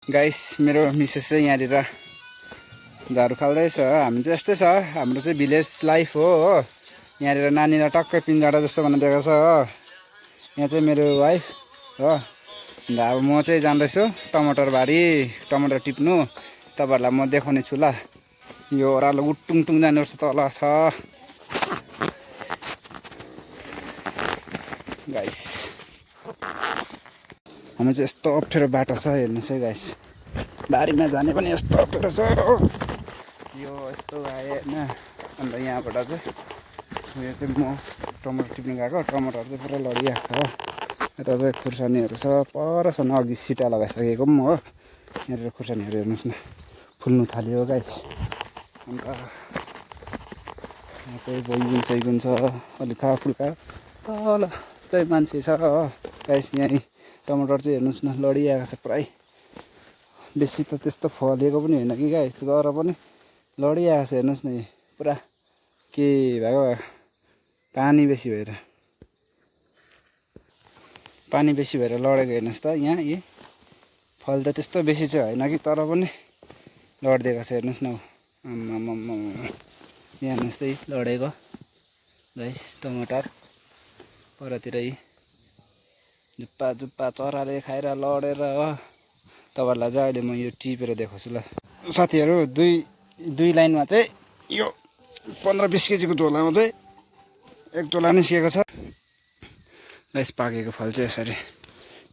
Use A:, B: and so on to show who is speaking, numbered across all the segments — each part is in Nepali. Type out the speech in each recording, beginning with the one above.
A: गाइस मेरो मिसेस चाहिँ यहाँनिर झाडु फाल्दैछ। हामी चाहिँ यस्तै छ, हाम्रो चाहिँ भिलेज लाइफ हो यहाँनिर नानीलाई टक्कै पिञ्जरा जस्तो बनाइदिएको छ हो। यहाँ चाहिँ मेरो वाइफ हो। अब म चाहिँ जाँदैछु टमाटर बारी टमाटर टिप्नु। तपाईँहरूलाई म देखाउने छु ल। यो ओह्रालो उटुङटुङ जानुपर्छ, तल छ गाइस। हामी चाहिँ यस्तो अप्ठ्यारो बाटो छ हेर्नुहोस् है गाइस। बारीमा जाने पनि यस्तो अप्ठ्यारो छ यो यस्तो आयो होइन। अन्त यहाँबाट चाहिँ यो चाहिँ म टमाटर टिप्नु गएको, टमाटर चाहिँ पुरा लडिरहेको छ हो। यता चाहिँ खुर्सानीहरू छ परसम्म, अघि सिटा लगाइसकेको पनि हो। यहाँनिर खुर्सानीहरू हेर्नुहोस् न फुल्नु थाल्यो गाइस। अन्त यहाँ चाहिँ बैगुन सैगुन छ अलिक फुल्का, तल चाहिँ मान्छे छ हो गाइस। यहीँ टमाटर चाहिँ हेर्नुहोस् न लडिरहेको छ पुरै। बेसी त त्यस्तो फलेको पनि होइन कि गाइस, तर पनि लडिरहेको छ हेर्नुहोस् न पुरा। के भएको पानी बेसी भएर लडेको हेर्नुहोस् त। यहाँ यी फल त त्यस्तो बेसी चाहिँ होइन कि, तर पनि लडिदिएको छ हेर्नुहोस् न। यहाँ हेर्नुहोस् त लडेको गाइस टमाटर। परतिर जुप्पा जुप्पा चराले खाएर लडेर हो। तपाईँहरूलाई चाहिँ अहिले म यो टिपेर देखाउँछु ल साथीहरू। दुई लाइनमा चाहिँ यो 15-20 केजीको झोलामा चाहिँ एक झोला निस्किएको छ गाइस। पाकेको फल चाहिँ यसरी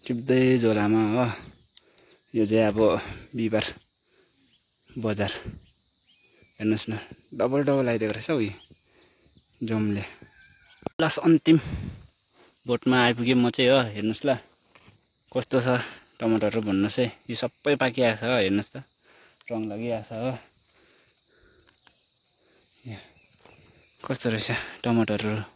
A: टिप्दै झोलामा हो। यो चाहिँ अब बिहिबार बजार हेर्नुहोस् न डबल आइदिएको रहेछ हौ जमले। लास्ट अन्तिम बोटमा आइपुगेँ म चाहिँ हो। हेर्नुहोस् ल कस्तो छ टमाटरहरू भन्नुहोस् है। यो सबै पाकिरहेको छ हो हेर्नुहोस् त, रङ लागिरहेको छ हो। कस्तो रहेछ टमाटरहरू।